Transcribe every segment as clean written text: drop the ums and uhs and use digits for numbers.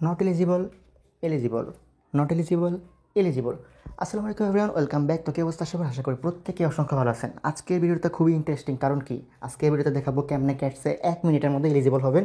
Not eligible, eligible, not eligible, eligible. আসসালামু আলাইকুম everyone, welcome back. তো কি অবস্থা সবার? আশা করি প্রত্যেকেই অসংখ্য ভালো আছেন। আজকের ভিডিওটা খুবই ইন্টারেস্টিং, কারণ কি আজকের ভিডিওতে দেখাবো কেমনে ক্যাটসে 1 মিনিটের মধ্যে এলিজিবল হবেন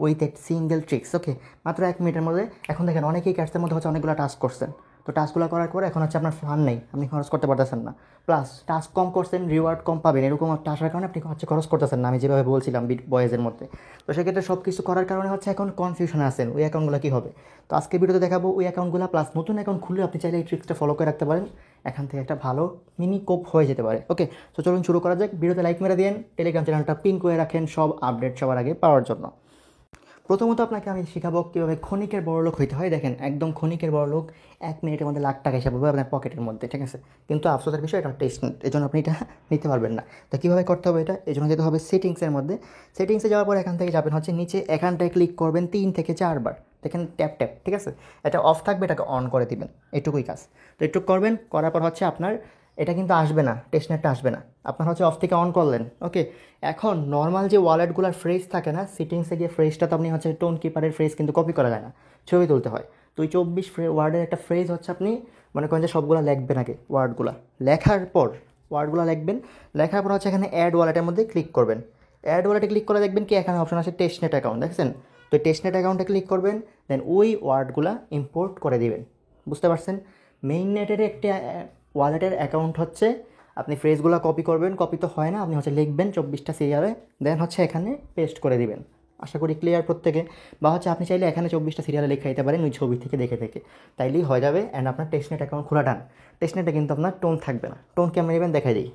উইথ এ সিঙ্গেল ট্রিক্স। ওকে, মাত্র 1 মিনিটের মধ্যে। এখন দেখেন অনেকেই ক্যাটসের মধ্যে হচ্ছে অনেকগুলো টাস্ক করছেন, তো টাস্কগুলো করার পরে এখন হচ্ছে আপনার ফান নেই, আপনি খরচ করতে পারতেছেন না, প্লাস টাস্ক কম করছেন রিওয়ার্ড কম পাবেন, এরকম একটা আসার কারণে আপনি হচ্ছে খরচ করতেছেন না, আমি যেভাবে বলছিলাম বয়েজের মধ্যে। তো সেক্ষেত্রে সব কিছু করার কারণে হচ্ছে এখন কনফিউশনে আছেন ওই অ্যাকাউন্টগুলো কী হবে। তো আজকে ভিডিওতে দেখাবো ওই অ্যাকাউন্টগুলো, প্লাস নতুন অ্যাকাউন্ট খুললে আপনি চাইলে এই ট্রিক্সটা ফলো করে রাখতে পারেন, এখান থেকে একটা ভালো মিনি কোপ হয়ে যেতে পারে। ওকে, তো চলুন শুরু করা যাক। ভিডিওতে লাইক মেরে দিন, টেলিগ্রাম চ্যানেলটা পিন করে রাখেন সব আপডেট সবার আগে পাওয়ার জন্য। প্রথমত আপনাকে আমি শেখাবো কীভাবে ক্ষণিকের বড়লোক হইতে হয়। দেখেন একদম ক্ষণিকের বড়লোক 1 মিনিটের মধ্যে লাখ টাকা হিসাব হবে আপনার পকেটের মধ্যে, ঠিক আছে? কিন্তু আফসোসের বিষয় এটা টেস্ট, এই জন্য আপনি এটা নিতে পারবেন না। তো কীভাবে করতে হবে এটা? এই জন্য যেতে হবে সেটিংসের মধ্যে। সেটিংসে যাওয়ার পর এখান থেকে যাবেন হচ্ছে নিচে, এখানটায় ক্লিক করবেন 3 থেকে 4 বার, দেখেন ট্যাপ ট্যাপ, ঠিক আছে? এটা অফ থাকবে, এটাকে অন করে দিবেন, এটুকুই কাজ। তো একটু করবেন, করার পর হচ্ছে আপনার এটা কিন্তু আসবে না, টেস্টনেটটা আসবে না, আপনার হচ্ছে অফ থেকে অন করলেন। ওকে, এখন নর্মাল যে ওয়ালেটগুলোর ফ্রেজ থাকে না, সেটিংসে গিয়ে ফ্রেজটা তো আপনি হচ্ছে টোন কিপারের ফ্রেজ কিন্তু কপি করা যায় না, ছবি তুলতে হয়। তো ওই 24 ওয়ার্ডের একটা ফ্রেজ হচ্ছে আপনি মনে করেন যে সবগুলো লিখবেন আগে, ওয়ার্ডগুলো লেখার পর ওয়ার্ডগুলো লিখবেন, লেখার পর হচ্ছে এখানে অ্যাড ওয়ালেটের মধ্যে ক্লিক করবেন। অ্যাড ওয়ালেটে ক্লিক করে দেখবেন কি এখানে অপশন আছে টেস্টনেট অ্যাকাউন্ট, দেখছেন? তো টেস্টনেট অ্যাকাউন্টে ক্লিক করবেন, দেন ওই ওয়ার্ডগুলো ইম্পোর্ট করে দিবেন। বুঝতে পারছেন? মেইন নেটের একটা ওয়ালেটের অ্যাকাউন্ট হচ্ছে আপনি ফ্রেজগুলো কপি করবেন, কপি তো হয় না, আপনি হচ্ছে লিখবেন 24টা সিরিয়ালে, দেন হচ্ছে এখানে পেস্ট করে দিবেন। আশা করি ক্লিয়ার প্রত্যেকে। বা হচ্ছে আপনি চাইলে এখানে 24টা সিরিয়ালে লিখে দিতে পারেন ওই ছবি থেকে দেখে দেখে, তাইলেই হয়ে যাবে। অ্যান্ড আপনার টেস্টনেট অ্যাকাউন্ট খোলা ডান। টেস্টনেটে কিন্তু আপনার টোন থাকবে না। টোন কেমন নেবেন দেখাই দিই।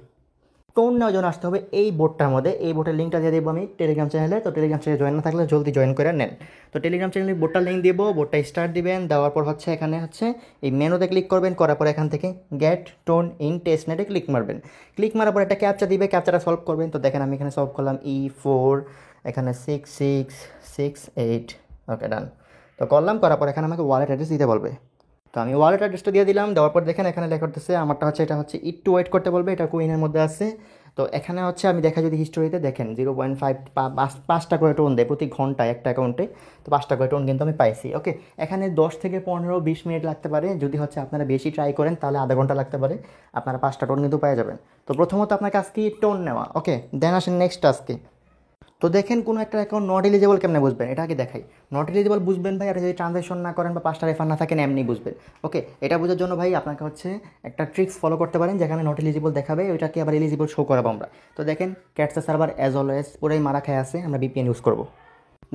টোন নেওয়ার জন্য আসতে হবে এই বোর্ডটার মধ্যে, এই বোর্ডের লিঙ্কটা দিয়ে দেবো আমি টেলিগ্রাম চ্যানেলে। তো টেলিগ্রাম চ্যানেলে জয়েন না থাকলে জলদি জয়েন করে নেন। তো টেলিগ্রাম চ্যানেলে বোর্ডটার লিঙ্ক দেবো, বোর্ডটা স্টার্ট দিবেন, দেওয়ার পর হচ্ছে এখানে হচ্ছে এই মেনুতে ক্লিক করবেন, করার পর এখান থেকে গেট টোন ইন টেস্টনেটে ক্লিক মারবেন। ক্লিক মারার পর একটা ক্যাপচা দিবে, ক্যাপচাটা সলভ করবেন। তো দেখেন আমি এখানে সলভ করলাম E4, এখানে 6668। ওকে ডান। তো করলাম, করার পর এখানে আমাকে ওয়ালেট অ্যাড্রেস দিতে বলবে। তো আমি ওয়ালেট অ্যাড্রেসটা দিয়ে দিলাম, দেওয়ার পর দেখেন এখানে লেখা করতেছে আমারটা হচ্ছে, এটা হচ্ছে একটু ওয়েট করতে বলবে, এটা কুইনের মধ্যে আছে। তো এখানে হচ্ছে আমি দেখা যদি হিস্টোরিতে দেখেন 0.5 5টা করে টোন দেয় প্রতি ঘন্টায় একটা অ্যাকাউন্টে। তো 5টা করে টোন কিন্তু আমি পাইছি। ওকে, এখানে 10 থেকে 15-20 মিনিট লাগতে পারে, যদি হচ্ছে আপনারা বেশি ট্রাই করেন তাহলে আধা ঘন্টা লাগতে পারে, আপনারা 5টা টোন কিন্তু পেয়ে যাবেন। তো প্রথমত আপনার কাজ কি? টোন নেওয়া। ওকে, দেন আসেন নেক্সট টাস্কে। তো দেখেন কোনো একটা অ্যাকাউন্ট নট এলিজেবল কেমনে বুঝবেন, এটা আগে দেখাই। নট এলিজেবল বুঝবেন ভাই, এটা যদি ট্রানজ্যাকশন না করেন বা 5টা রেফার না থাকেন এমনি বুঝবেন। ওকে, এটা বোঝার জন্য ভাই আপনাকে হচ্ছে একটা ট্রিক্স ফলো করতে পারেন, যেখানে নট এলিজেবল দেখাবে ওইটাকে আবার এলিজিবল শো করাবো আমরা। তো দেখেন ক্যাটসা সার্ভার অ্যাজ অলওয়েজ পুরাই মারা খেয়ে আছে, আমরা বিপিএন ইউজ করবো।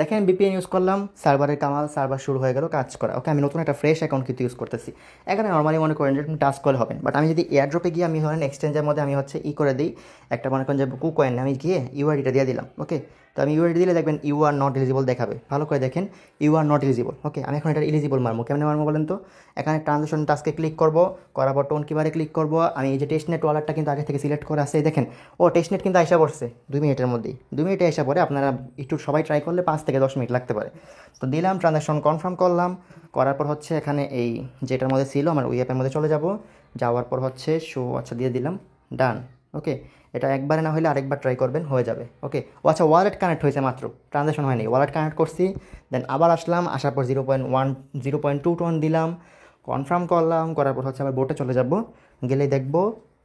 দেখেন বিপিএন ইউজ করলাম, সার্ভারের কামাল, সার্ভার শুরু হয়ে গেল কাজ করা। ওকে, আমি নতুন একটা ফ্রেশ অ্যাকাউন্ট কিন্তু ইউজ করতেছি। এখানে নর্মালি মনে করেন যে টাস্ক কল হবেন, বাট আমি যদি এয়ারড্রপে গিয়ে আমি ধরেন এক্সচেঞ্জের মধ্যে আমি হচ্ছে করে দিই একটা, মনে করেন যে কুকয়েন আমি গিয়ে ইউআইডিটা দিয়ে দিলাম। ওকে, তো আমি ইউআইডি দিলে দেখবেন ইউ আর নট এলিজিবল দেখাবে, ভালো করে দেখেন ইউ আর নট এলিজিবল। ওকে, আমি এখন এটা এলিজিবল মারবো, কেমন মারবো বলেন তো? এখানে ট্রানজ্যাকশন টাস্কে ক্লিক করবো, করার পর টোন কিবারে ক্লিক করবো। আমি এই যে টেস্টনেট ওয়ালেটটা কিন্তু আগে থেকে সিলেক্ট করে আসছে, দেখেন ও টেস্টনেট কিন্তু আইসা পড়ছে 2 মিনিটের মধ্যেই, 2 মিনিটে আসা পরে আপনারা একটু সবাই ট্রাই করলে 5 থেকে 10 মিনিট লাগতে পারে। তো দিলাম, ট্রানজ্যাকশন কনফার্ম করলাম, করার পর হচ্ছে এখানে এই যেটার মধ্যে ছিল আমার ওই অ্যাপের মধ্যে চলে যাব, যাওয়ার পর হচ্ছে শো আচ্ছা দিয়ে দিলাম, ডান। ওকে, এটা একবারে না হলে আরেকবার ট্রাই করবেন, হয়ে যাবে। ওকে, ও আচ্ছা ওয়ালেট কানেক্ট হয়েছে মাত্র, ট্রানজ্যাকশন হয়নি, ওয়ালেট কানেক্ট করছি। দেন আবার আসলাম, আসার পর 0.2 টোন দিলাম, কনফার্ম করলাম, করার পর হচ্ছে আবার বোটে চলে যাব, গেলেই দেখবো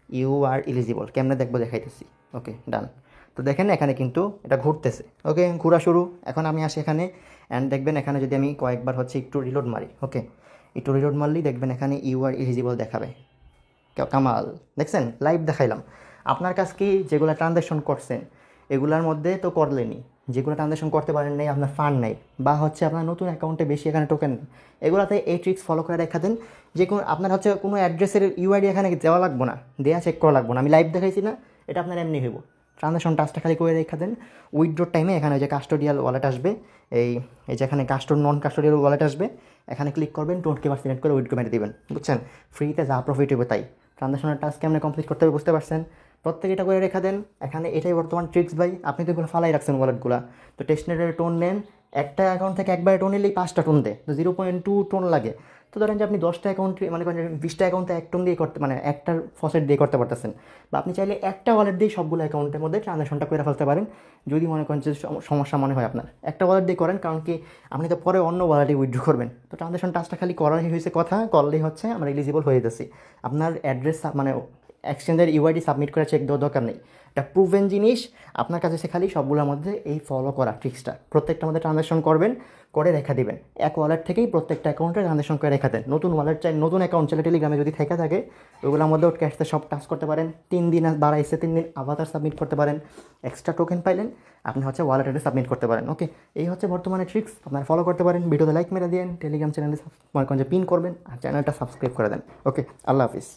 ইউ আর এলিজিবল, কেমনে দেখবো দেখাইতেছি। ওকে ডান। তো দেখেন এখানে কিন্তু এটা ঘুরতেছে। ওকে, ঘোরা শুরু। এখন আমি আসি এখানে, অ্যান্ড দেখবেন এখানে যদি আমি কয়েকবার হচ্ছে একটু রিলোড মারি, ওকে একটু রিলোড মারলেই দেখবেন এখানে ইউ আর এলিজিবল দেখাবে। কামাল, দেখছেন লাইভ দেখাইলাম। আপনার কাছ কি যেগুলো ট্রানজ্যাকশন করছেন এগুলার মধ্যে তো করলেনি, যেগুলো ট্রানজ্যাকশন করতে পারেন নাই, আপনার ফান্ড নাই, বা হচ্ছে আপনার নতুন অ্যাকাউন্টে বেশি এখানে টোকেন, এগুলোতে এই ট্রিক্স ফলো করে রেখা দেন। যে কোনো আপনার হচ্ছে কোনো অ্যাড্রেসের ইউআইডি এখানে দেওয়া লাগবো না, দেওয়া চেক করা লাগবো না, আমি লাইভ দেখাইছি না, এটা আপনার এমনি হইব। ট্রানজ্যাকশন টাস্কটা খালি করে রেখা দেন। উইথড্রোর টাইমে এখানে যে কাস্টোডিয়াল ওয়ালেট আসবে, এই এই যে এখানে নন কাস্টোডিয়াল ওয়ালেট আসবে, এখানে ক্লিক করবেন, টোনকে বার সিলেক্ট করে উইথড্রো মেরে দেবেন। বুঝছেন? ফ্রিতে যা প্রফিট হবে তাই। ট্রানজ্যাকশনের টাস্ক কেমন কমপ্লিট করতে হবে বুঝতে পারছেন? প্রত্যেকে এটা করে রেখা দেন। এখানে এটাই বর্তমান ট্রিক্স ভাই, আপনি তো এগুলো ফালাই রাখছেন ওয়ালেটগুলো। তো টেস্টনেটের টোন নেন, একটা অ্যাকাউন্ট থেকে একবার টোন নিলেই 5টা টোন দেয়, তো 0.2 টোন লাগে। তো ধরেন যে আপনি 10টা অ্যাকাউন্টে মানে করেন 20টা অ্যাকাউন্টে এক টোন দিয়ে করতে মানে একটার ফসেট দিয়ে করতে পারতেছেন, বা আপনি চাইলে একটা ওয়ালেট দিয়ে সবগুলো অ্যাকাউন্টের মধ্যে ট্রানজাকশনটা করে ফেলতে পারেন। যদি মনে করেন যে সমস্যা মনে হয় আপনার, একটা ওয়ালেট দিয়ে করেন, কারণ কি আপনি তো পরে অন্য ওয়ালেটে উইথড্র করবেন, তো ট্রানজাকশন টাচটা খালি করারই হয়েছে কথা, করলেই হচ্ছে আমরা এলিজিবল হয়ে যাচ্ছি। আপনার অ্যাড্রেস মানে এক্সচেঞ্জের ইউআইডি সাবমিট করে চেক দেওয়ার দরকার নেই, এটা প্রুভেন জিনিস। আপনার কাছে সে খালি সবগুলোর মধ্যে এই ফলো করা ট্রিক্সটা, প্রত্যেকটা মধ্যে ট্রানজাকশন করবেন, করে রেখা দিবেন। এক ওয়ালেট থেকেই প্রত্যেকটা অ্যাকাউন্টে ট্রানজাকশন করে রেখা দেন। নতুন ওয়ালেট চাই, নতুন অ্যাকাউন্ট চাইলে টেলিগ্রামে যদি থেকে থাকে ওইগুলোর মধ্যেও ক্যাশে সব টাচ করতে পারেন। 3 দিন বাড়াইছে, 3 দিন আবার সাবমিট করতে পারেন। এক্সট্রা টোকেন পাইলেন, আপনি হচ্ছে ওয়ালেটে সাবমিট করতে পারেন। ওকে, এই হচ্ছে বর্তমানে ট্রিক্স, আপনারা ফলো করতে পারেন। ভিডিওতে লাইক মেরে দিন, টেলিগ্রাম চ্যানেলে মনে করেন যে পিন করবেন, আর চ্যানেলটা সাবস্ক্রাইব করে দেন। ওকে, আল্লাহ হাফিজ।